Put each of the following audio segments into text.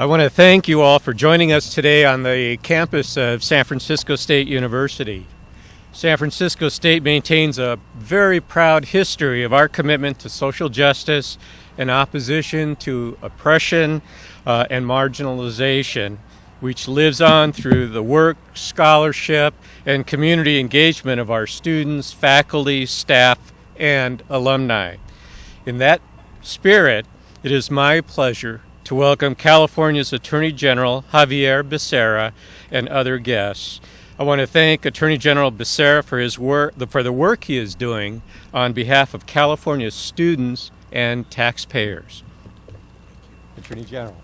I want to thank you all for joining us today on the campus of San Francisco State University. San Francisco State maintains a very proud history of our commitment to social justice and opposition to oppression and marginalization, which lives on through the work, scholarship, and community engagement of our students, faculty, staff, and alumni. In that spirit, it is my pleasure to welcome California's Attorney General Xavier Becerra and other guests. I want to thank Attorney General Becerra for the work he is doing on behalf of California's students and taxpayers. Attorney General.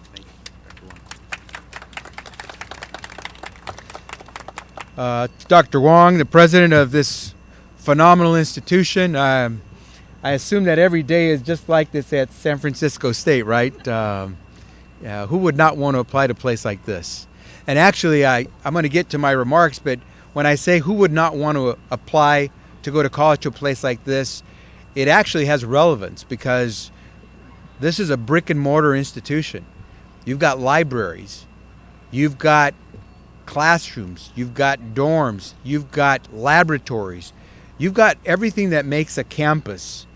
Dr. Wong, the president of this phenomenal institution. I assume that every day is just like this at San Francisco State, right? Who would not want to apply to a place like this? And actually, I'm going to get to my remarks, but when I say who would not want to apply to go to college to a place like this, it actually has relevance because this is a brick and mortar institution. You've got libraries, you've got classrooms, you've got dorms, you've got laboratories, you've got everything that makes a campus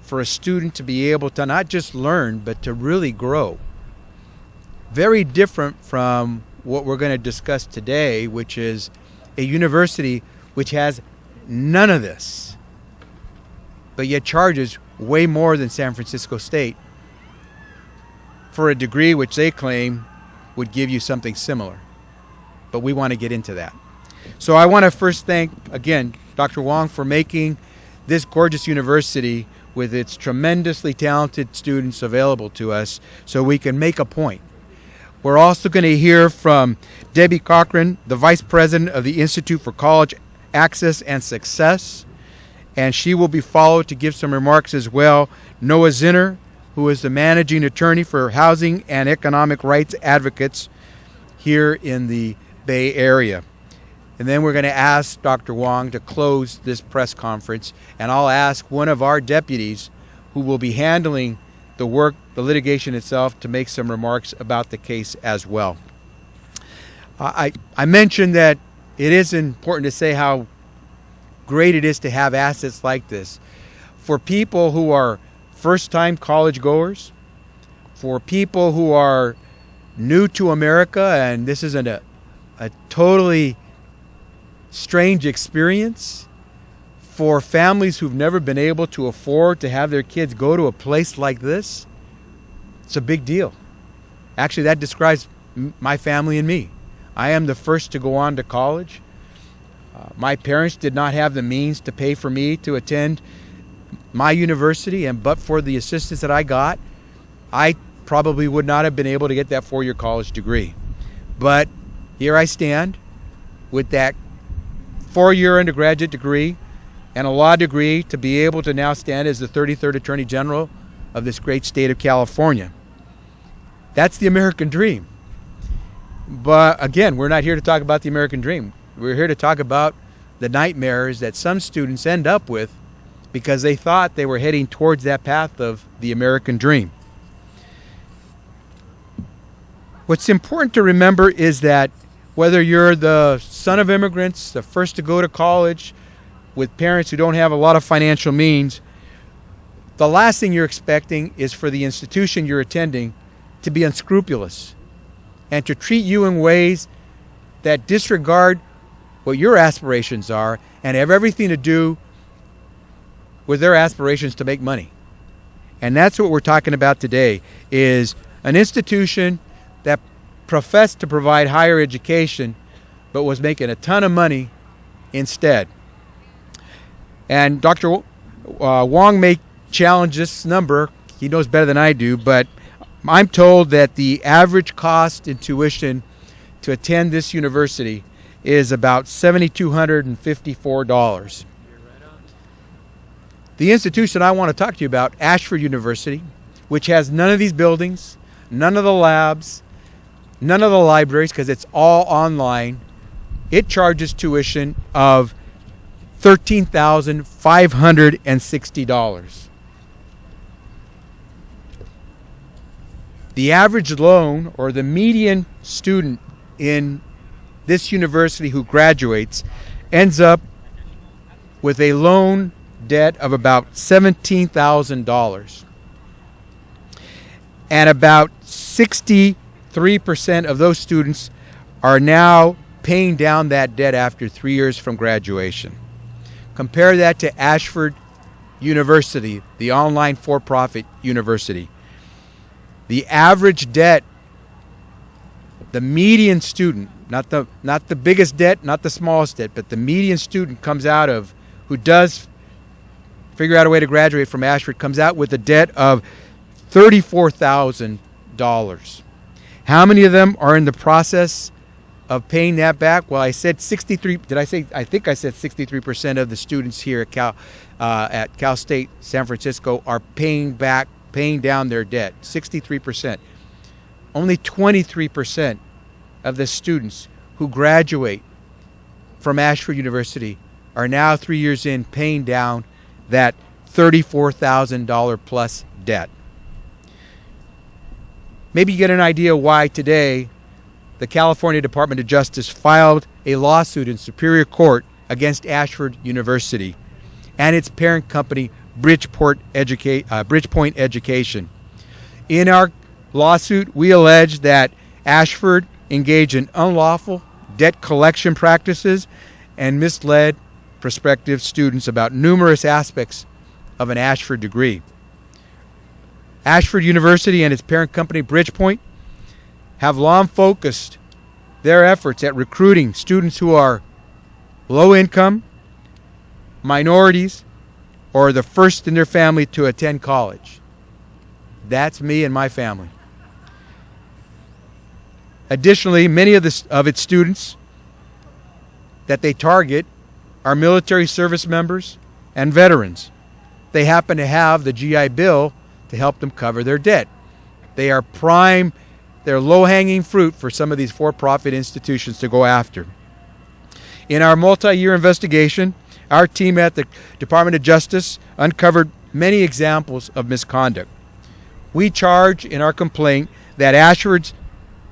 for a student to be able to not just learn, but to really grow. Very different from what we're going to discuss today, which is a university which has none of this, but yet charges way more than San Francisco State for a degree which they claim would give you something similar. But we want to get into that. So I want to first thank, again, Dr. Wong for making this gorgeous university with its tremendously talented students available to us so we can make a point. We're also going to hear from Debbie Cochran, the Vice President of the Institute for College Access and Success, and she will be followed to give some remarks as well. Noah Zinner, who is the Managing Attorney for Housing and Economic Rights Advocates here in the Bay Area. And then we're going to ask Dr. Wong to close this press conference, and I'll ask one of our deputies who will be handling the work, the litigation itself, to make some remarks about the case as well. I mentioned that it is important to say how great it is to have assets like this. For people who are first-time college goers, for people who are new to America, and this isn't a totally strange experience, for families who've never been able to afford to have their kids go to a place like this, it's a big deal. Actually, that describes my family and me. I am the first to go on to college. My parents did not have the means to pay for me to attend my university, and but for the assistance that I got, I probably would not have been able to get that four-year college degree. But here I stand with that four-year undergraduate degree and a law degree to be able to now stand as the 33rd Attorney General of this great state of California. That's the American dream. But again, we're not here to talk about the American dream. We're here to talk about the nightmares that some students end up with because they thought they were heading towards that path of the American dream. What's important to remember is that whether you're the son of immigrants, the first to go to college, with parents who don't have a lot of financial means, the last thing you're expecting is for the institution you're attending to be unscrupulous and to treat you in ways that disregard what your aspirations are and have everything to do with their aspirations to make money. And that's what we're talking about today, is an institution that professed to provide higher education but was making a ton of money instead. And Dr. Wong may challenge this number. He knows better than I do, but I'm told that the average cost in tuition to attend this university is about $7,254. The institution I want to talk to you about, Ashford University, which has none of these buildings, none of the labs, none of the libraries, because it's all online, it charges tuition of $13,560. The average loan, or the median student in this university who graduates, ends up with a loan debt of about $17,000. And about 63% of those students are now paying down that debt after 3 years from graduation. Compare that to Ashford University, the online for-profit university. The average debt, the median student, not the biggest debt, not the smallest debt, but the median student comes out of, who does figure out a way to graduate from Ashford, comes out with a debt of $34,000. How many of them are in the process of paying that back? Well, I said 63. Did I say? I think I said 63% of the students here at Cal State San Francisco are paying down their debt. 63%. Only 23% of the students who graduate from Ashford University are now 3 years in paying down that $34,000 plus debt. Maybe you get an idea why today the California Department of Justice filed a lawsuit in Superior Court against Ashford University and its parent company, Bridgepoint Education. In our lawsuit, we allege that Ashford engaged in unlawful debt collection practices and misled prospective students about numerous aspects of an Ashford degree. Ashford University and its parent company, Bridgepoint, have long focused their efforts at recruiting students who are low income, minorities, or the first in their family to attend college. That's me and my family. Additionally, many of its students that they target are military service members and veterans. They happen to have the GI Bill to help them cover their debt. They are they're low-hanging fruit for some of these for-profit institutions to go after. In our multi-year investigation, our team at the Department of Justice uncovered many examples of misconduct. We charge in our complaint that Ashford's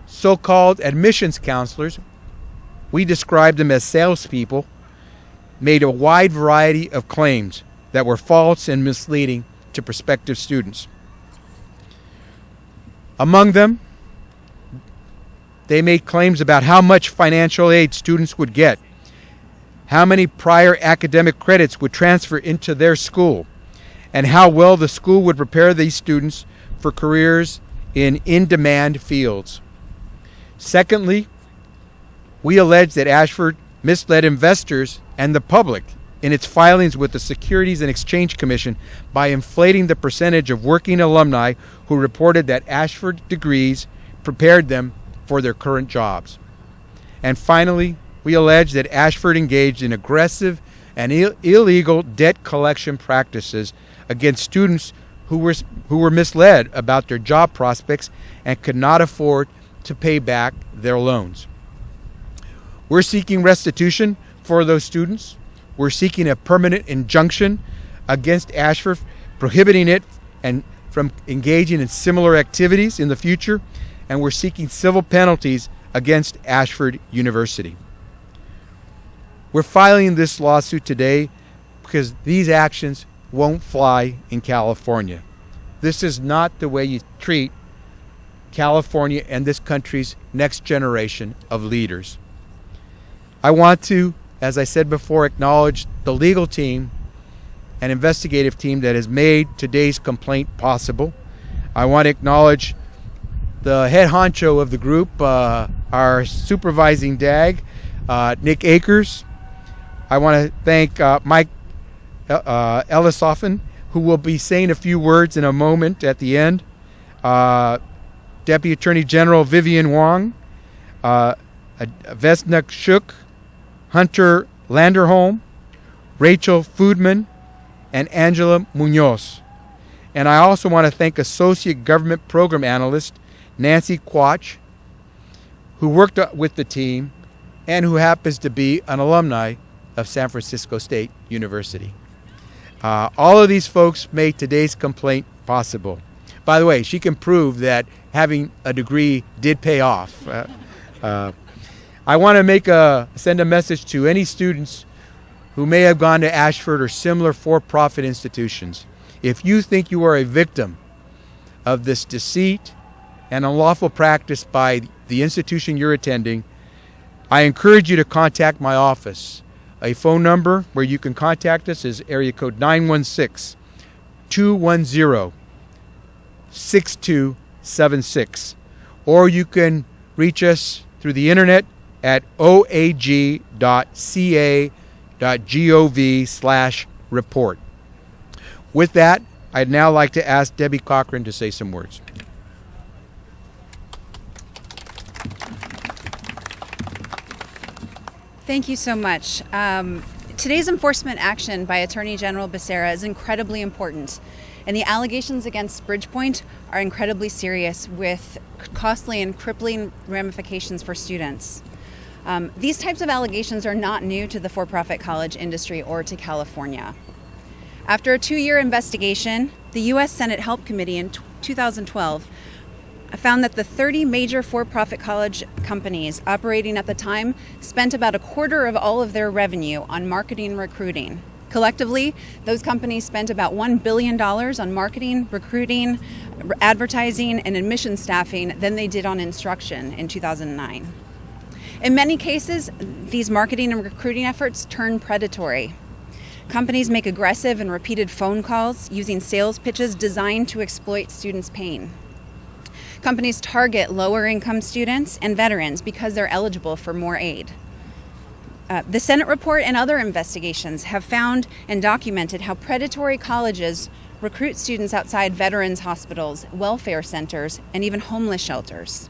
so-called admissions counselors, we describe them as salespeople, made a wide variety of claims that were false and misleading to prospective students. Among them, they made claims about how much financial aid students would get, how many prior academic credits would transfer into their school, and how well the school would prepare these students for careers in in-demand fields. Secondly, we allege that Ashford misled investors and the public in its filings with the Securities and Exchange Commission by inflating the percentage of working alumni who reported that Ashford degrees prepared them for their current jobs. And finally, we allege that Ashford engaged in aggressive and illegal debt collection practices against students who were misled about their job prospects and could not afford to pay back their loans. We're seeking restitution for those students. We're seeking a permanent injunction against Ashford, prohibiting it and from engaging in similar activities in the future, and we're seeking civil penalties against Ashford University. We're filing this lawsuit today because these actions won't fly in California. This is not the way you treat California and this country's next generation of leaders. I want to, as I said before, acknowledge the legal team and investigative team that has made today's complaint possible. I want to acknowledge the head honcho of the group, our supervising DAG, Nick Akers. I want to thank Mike Ellisoffen, who will be saying a few words in a moment at the end. Deputy Attorney General Vivian Wong, Vesna Shook, Hunter Landerholm, Rachel Foodman, and Angela Munoz. And I also want to thank Associate Government Program Analyst Nancy Quach, who worked with the team and who happens to be an alumni of San Francisco State University. All of these folks made today's complaint possible. By the way, she can prove that having a degree did pay off. I want to send a message to any students who may have gone to Ashford or similar for-profit institutions. If you think you are a victim of this deceit and unlawful practice by the institution you're attending, I encourage you to contact my office. A phone number where you can contact us is area code 916-210-6276. Or you can reach us through the internet at oag.ca.gov/report. With that, I'd now like to ask Debbie Cochran to say some words. Thank you so much. Today's enforcement action by Attorney General Becerra is incredibly important, and the allegations against Bridgepoint are incredibly serious with costly and crippling ramifications for students. These types of allegations are not new to the for-profit college industry or to California. After a 2-year investigation, the U.S. Senate Help Committee in 2012 found that the 30 major for-profit college companies operating at the time spent about a quarter of all of their revenue on marketing and recruiting. Collectively, those companies spent about $1 billion on marketing, recruiting, advertising, and admission staffing than they did on instruction in 2009. In many cases, these marketing and recruiting efforts turn predatory. Companies make aggressive and repeated phone calls using sales pitches designed to exploit students' pain. Companies target lower-income students and veterans because they're eligible for more aid. The Senate report and other investigations have found and documented how predatory colleges recruit students outside veterans' hospitals, welfare centers, and even homeless shelters.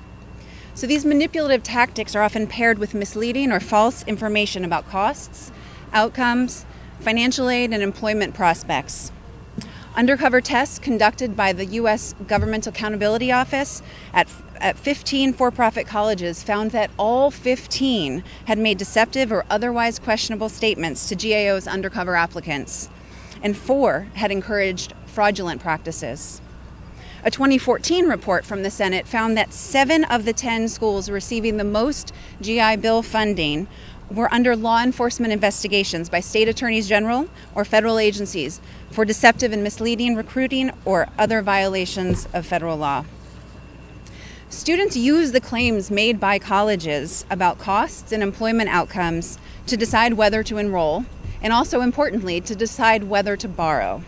So these manipulative tactics are often paired with misleading or false information about costs, outcomes, financial aid, and employment prospects. Undercover tests conducted by the U.S. Government Accountability Office at 15 for-profit colleges found that all 15 had made deceptive or otherwise questionable statements to GAO's undercover applicants, and 4 had encouraged fraudulent practices. A 2014 report from the Senate found that 7 of the 10 schools receiving the most GI Bill funding were under law enforcement investigations by state attorneys general or federal agencies for deceptive and misleading recruiting or other violations of federal law. Students use the claims made by colleges about costs and employment outcomes to decide whether to enroll, and also importantly, to decide whether to borrow.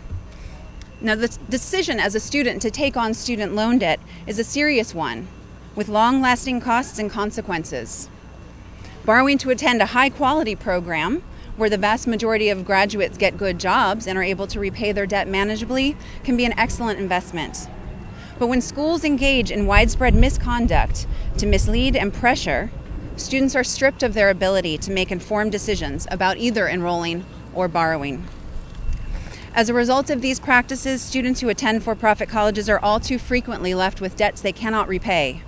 Now, the decision as a student to take on student loan debt is a serious one, with long-lasting costs and consequences. Borrowing to attend a high-quality program where the vast majority of graduates get good jobs and are able to repay their debt manageably can be an excellent investment. But when schools engage in widespread misconduct to mislead and pressure, students are stripped of their ability to make informed decisions about either enrolling or borrowing. As a result of these practices, students who attend for-profit colleges are all too frequently left with debts they cannot repay.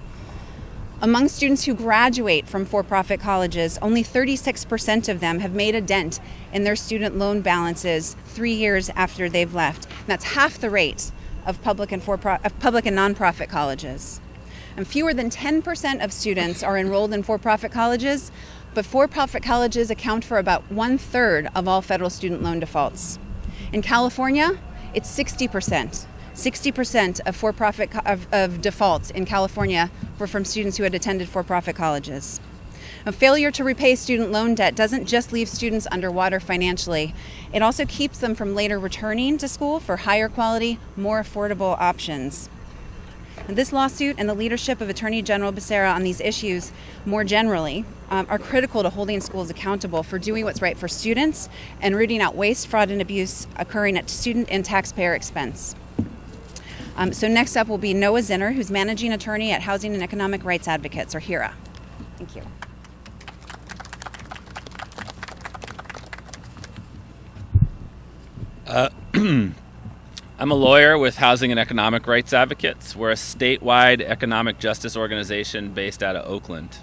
Among students who graduate from for-profit colleges, only 36% of them have made a dent in their student loan balances 3 years after they've left. And that's half the rate of public and nonprofit colleges. And fewer than 10% of students are enrolled in for-profit colleges, but for-profit colleges account for about 1/3 of all federal student loan defaults. In California, it's 60%. 60% of defaults in California were from students who had attended for-profit colleges. A failure to repay student loan debt doesn't just leave students underwater financially, it also keeps them from later returning to school for higher quality, more affordable options. And this lawsuit and the leadership of Attorney General Becerra on these issues more generally are critical to holding schools accountable for doing what's right for students and rooting out waste, fraud, and abuse occurring at student and taxpayer expense. So next up will be Noah Zinner, who's managing attorney at Housing and Economic Rights Advocates, or HERA. Thank you. I'm a lawyer with Housing and Economic Rights Advocates. We're a statewide economic justice organization based out of Oakland.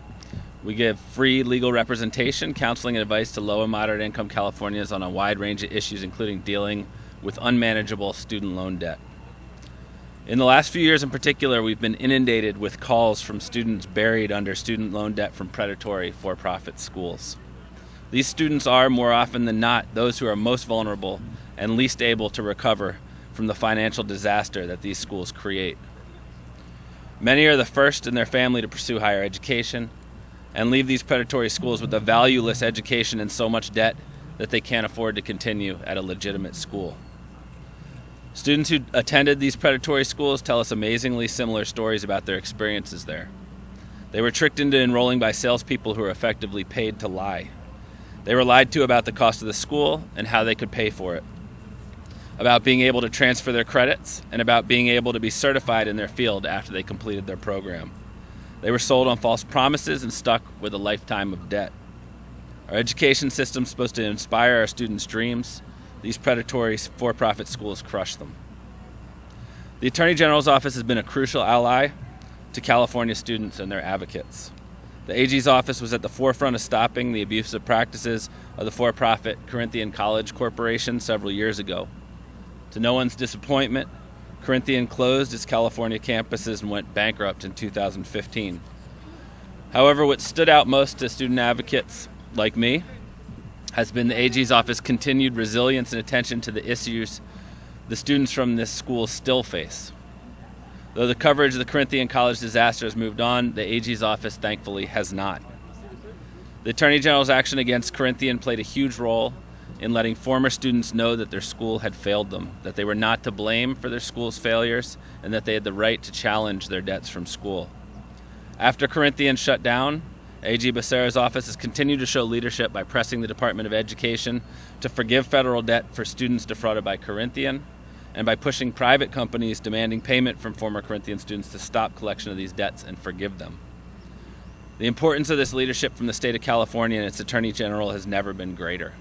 We give free legal representation, counseling, and advice to low and moderate income Californians on a wide range of issues, including dealing with unmanageable student loan debt. In the last few years in particular, we've been inundated with calls from students buried under student loan debt from predatory for-profit schools. These students are, more often than not, those who are most vulnerable and least able to recover from the financial disaster that these schools create. Many are the first in their family to pursue higher education and leave these predatory schools with a valueless education and so much debt that they can't afford to continue at a legitimate school. Students who attended these predatory schools tell us amazingly similar stories about their experiences there. They were tricked into enrolling by salespeople who were effectively paid to lie. They were lied to about the cost of the school and how they could pay for it, about being able to transfer their credits, and about being able to be certified in their field after they completed their program. They were sold on false promises and stuck with a lifetime of debt. Our education system is supposed to inspire our students' dreams. These predatory for-profit schools crush them. The Attorney General's office has been a crucial ally to California students and their advocates. The AG's office was at the forefront of stopping the abusive practices of the for-profit Corinthian College Corporation several years ago. To no one's disappointment, Corinthian closed its California campuses and went bankrupt in 2015. However, what stood out most to student advocates like me has been the AG's office's continued resilience and attention to the issues the students from this school still face. Though the coverage of the Corinthian College disaster has moved on, the AG's office thankfully has not. The Attorney General's action against Corinthian played a huge role in letting former students know that their school had failed them, that they were not to blame for their school's failures, and that they had the right to challenge their debts from school. After Corinthian shut down, AG Becerra's office has continued to show leadership by pressing the Department of Education to forgive federal debt for students defrauded by Corinthian, and by pushing private companies demanding payment from former Corinthian students to stop collection of these debts and forgive them. The importance of this leadership from the state of California and its Attorney General has never been greater.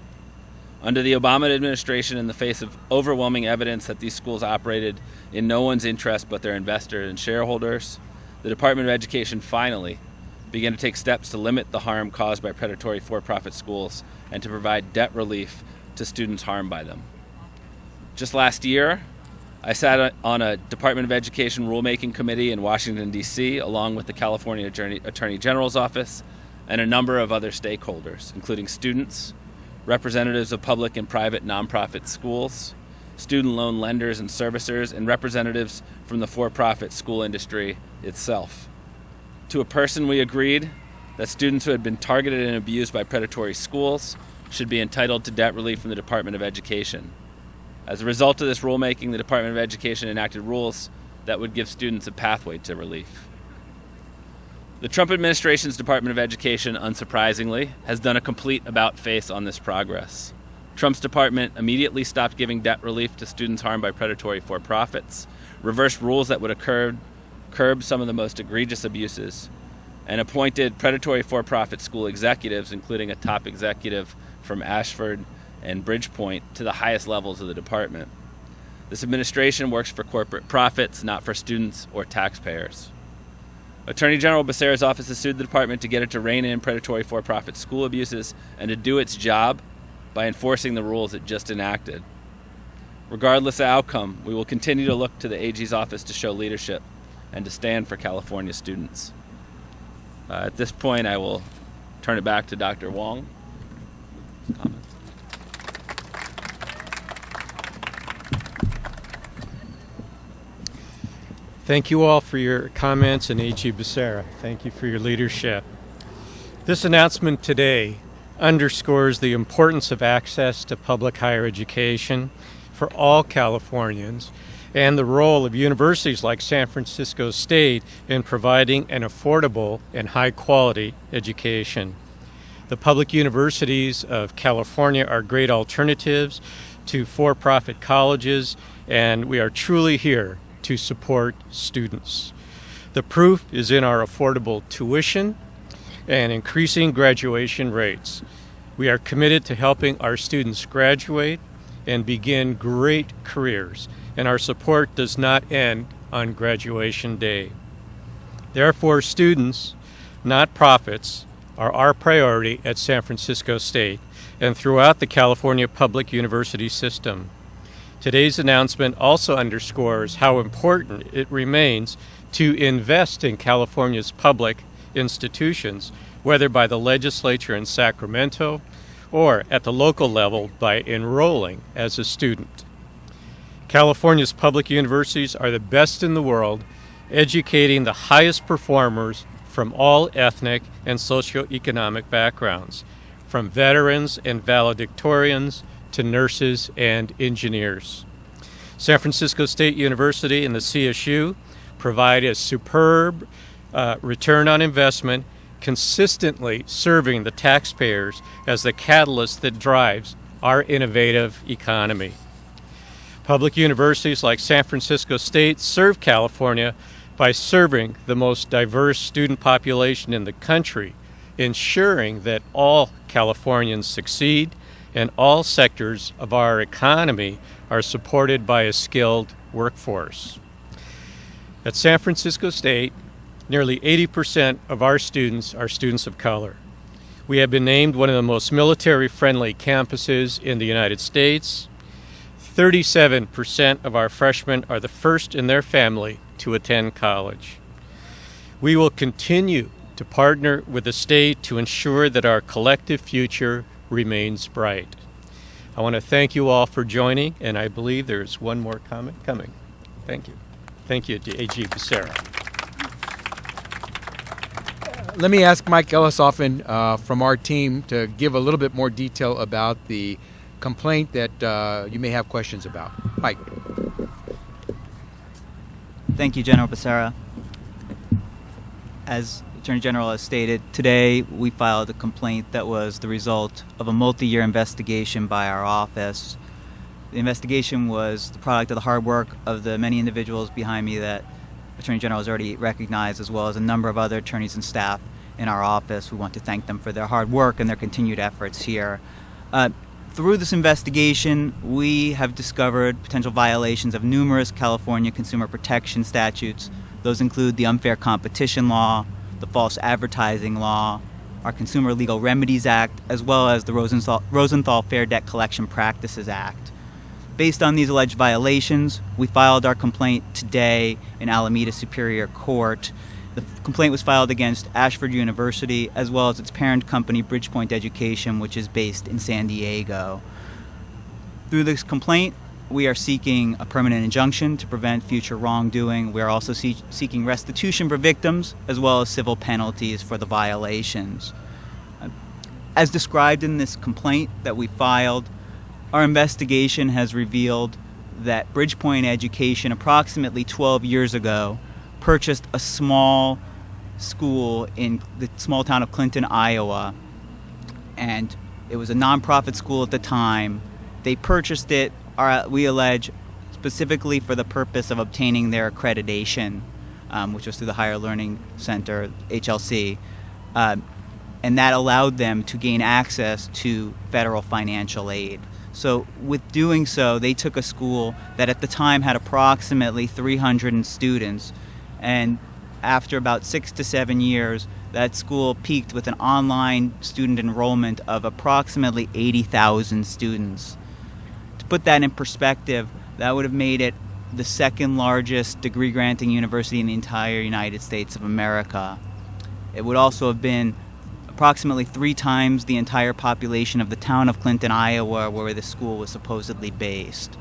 Under the Obama administration, in the face of overwhelming evidence that these schools operated in no one's interest but their investors and shareholders, the Department of Education finally began to take steps to limit the harm caused by predatory for-profit schools and to provide debt relief to students harmed by them. Just last year, I sat on a Department of Education rulemaking committee in Washington, D.C., along with the California Attorney General's office and a number of other stakeholders, including students, representatives of public and private nonprofit schools, student loan lenders and servicers, and representatives from the for-profit school industry itself. To a person, we agreed that students who had been targeted and abused by predatory schools should be entitled to debt relief from the Department of Education. As a result of this rulemaking, the Department of Education enacted rules that would give students a pathway to relief. The Trump administration's Department of Education, unsurprisingly, has done a complete about-face on this progress. Trump's department immediately stopped giving debt relief to students harmed by predatory for-profits, reversed rules that would curb some of the most egregious abuses, and appointed predatory for-profit school executives, including a top executive from Ashford and Bridgepoint, to the highest levels of the department. This administration works for corporate profits, not for students or taxpayers. Attorney General Becerra's office has sued the department to get it to rein in predatory for-profit school abuses and to do its job by enforcing the rules it just enacted. Regardless of outcome, we will continue to look to the AG's office to show leadership and to stand for California students. At this point, I will turn it back to Dr. Wong. Comments. Thank you all for your comments, and A.G. Becerra, thank you for your leadership. This announcement today underscores the importance of access to public higher education for all Californians and the role of universities like San Francisco State in providing an affordable and high-quality education. The public universities of California are great alternatives to for-profit colleges, and we are truly here to support students. The proof is in our affordable tuition and increasing graduation rates. We are committed to helping our students graduate and begin great careers, and our support does not end on graduation day. Therefore, students, not profits, are our priority at San Francisco State and throughout the California public university system. Today's announcement also underscores how important it remains to invest in California's public institutions, whether by the legislature in Sacramento or at the local level by enrolling as a student. California's public universities are the best in the world, educating the highest performers from all ethnic and socioeconomic backgrounds, from veterans and valedictorians to nurses and engineers. San Francisco State University and the CSU provide a superb return on investment, consistently serving the taxpayers as the catalyst that drives our innovative economy. Public universities like San Francisco State serve California by serving the most diverse student population in the country, ensuring that all Californians succeed and all sectors of our economy are supported by a skilled workforce. At San Francisco State, nearly 80% of our students are students of color. We have been named one of the most military-friendly campuses in the United States. 37% of our freshmen are the first in their family to attend college. We will continue to partner with the state to ensure that our collective future remains bright. I want to thank you all for joining, and I believe there's one more comment coming. Thank you. Thank you, AG Becerra. Let me ask Mike Ellisoffen from our team to give a little bit more detail about the complaint that you may have questions about. Mike. Thank you, General Becerra. As Attorney General has stated, today we filed a complaint that was the result of a multi-year investigation by our office. The investigation was the product of the hard work of the many individuals behind me that Attorney General has already recognized, as well as a number of other attorneys and staff in our office. We want to thank them for their hard work and their continued efforts here. Through this investigation, we have discovered potential violations of numerous California consumer protection statutes. Those include the Unfair Competition Law, the False Advertising Law, our Consumer Legal Remedies Act, as well as the Rosenthal Fair Debt Collection Practices Act. Based on these alleged violations, we filed our complaint today in Alameda Superior Court. The complaint was filed against Ashford University as well as its parent company, Bridgepoint Education, which is based in San Diego. Through this complaint, we are seeking a permanent injunction to prevent future wrongdoing. We are also seeking restitution for victims as well as civil penalties for the violations. As described in this complaint that we filed, our investigation has revealed that Bridgepoint Education approximately 12 years ago purchased a small school in the small town of Clinton, Iowa, and it was a nonprofit school at the time. They purchased it, we allege, specifically for the purpose of obtaining their accreditation, which was through the Higher Learning Center, HLC, and that allowed them to gain access to federal financial aid. So with doing so, they took a school that at the time had approximately 300 students, and after about 6 to 7 years, that school peaked with an online student enrollment of approximately 80,000 students. To put that in perspective, that would have made it the second largest degree-granting university in the entire United States of America. It would also have been approximately 3 times the entire population of the town of Clinton, Iowa, where the school was supposedly based.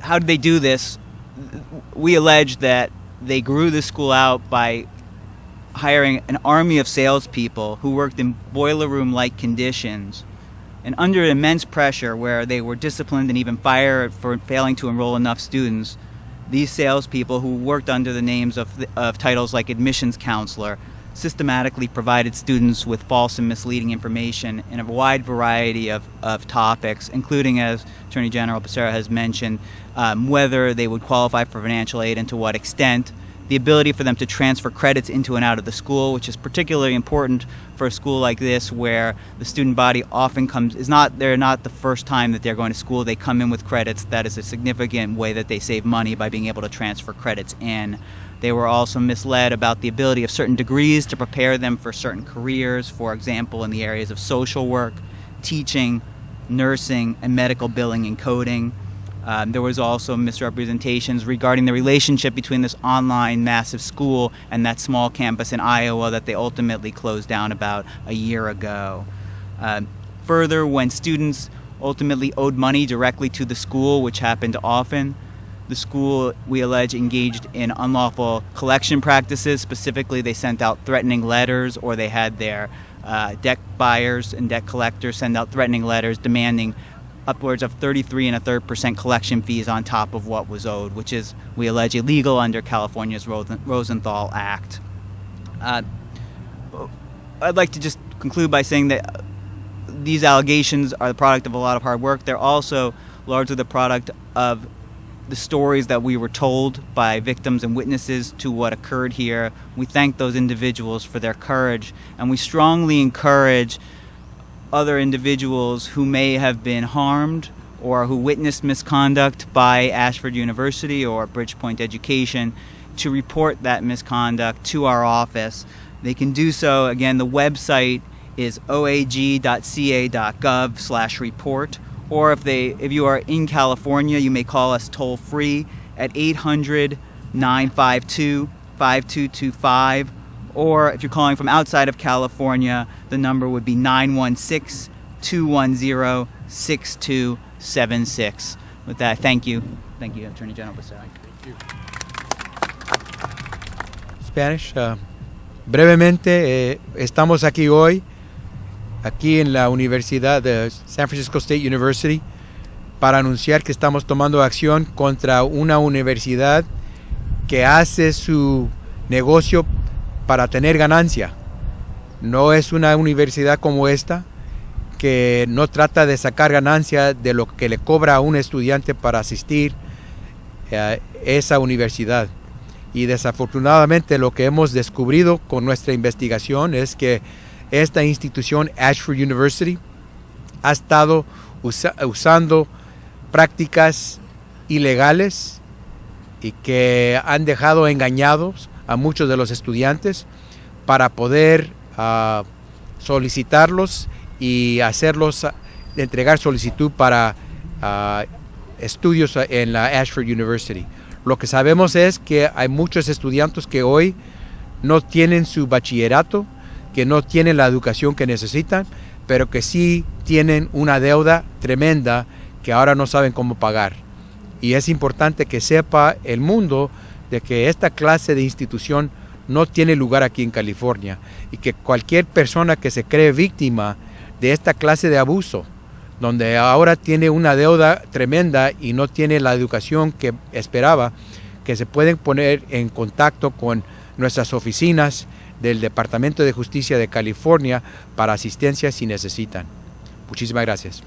How did they do this? We allege that they grew the school out by hiring an army of salespeople who worked in boiler room-like conditions, and under immense pressure where they were disciplined and even fired for failing to enroll enough students. These salespeople, who worked under the names of titles like admissions counselor, systematically provided students with false and misleading information in a wide variety of topics, including, as Attorney General Becerra has mentioned, whether they would qualify for financial aid and to what extent, the ability for them to transfer credits into and out of the school, which is particularly important for a school like this where the student body often they're not the first time that they're going to school. They come in with credits. That is a significant way that they save money by being able to transfer credits in. They were also misled about the ability of certain degrees to prepare them for certain careers, for example, in the areas of social work, teaching, nursing, and medical billing and coding. There was also misrepresentations regarding the relationship between this online massive school and that small campus in Iowa that they ultimately closed down about a year ago. Further, when students ultimately owed money directly to the school, which happened often, the school, we allege, engaged in unlawful collection practices. Specifically, they sent out threatening letters, or they had their debt buyers and debt collectors send out threatening letters demanding upwards of 33.33% collection fees on top of what was owed, which is, we allege, illegal under California's Rosenthal Act. I'd like to just conclude by saying that these allegations are the product of a lot of hard work. They're also largely the product of the stories that we were told by victims and witnesses to what occurred here. We thank those individuals for their courage, and we strongly encourage other individuals who may have been harmed or who witnessed misconduct by Ashford University or Bridgepoint Education to report that misconduct to our office. They can do so. Again, the website is oag.ca.gov/report, or if you are in California, you may call us toll free at 800-952-5225, or if you're calling from outside of California, the number would be 916-210-6276. With that, thank you. Thank you, Attorney General Becerra. Spanish. Brevemente, estamos aquí hoy, aquí en la Universidad de San Francisco State University, para anunciar que estamos tomando acción contra una universidad que hace su negocio para tener ganancia. No es una universidad como esta que no trata de sacar ganancia de lo que le cobra a un estudiante para asistir a esa universidad. Y desafortunadamente lo que hemos descubrido con nuestra investigación es que esta institución, Ashford University, ha estado usando prácticas ilegales y que han dejado engañados a muchos de los estudiantes para poder solicitarlos y hacerlos entregar solicitud para estudios en la Ashford University. Lo que sabemos es que hay muchos estudiantes que hoy no tienen su bachillerato, que no tienen la educación que necesitan, pero que sí tienen una deuda tremenda que ahora no saben cómo pagar. Y es importante que sepa el mundo de que esta clase de institución no tiene lugar aquí en California, y que cualquier persona que se cree víctima de esta clase de abuso, donde ahora tiene una deuda tremenda y no tiene la educación que esperaba, que se pueden poner en contacto con nuestras oficinas del Departamento de Justicia de California para asistencia si necesitan. Muchísimas gracias.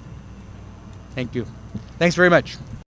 Thank you. Thanks very much.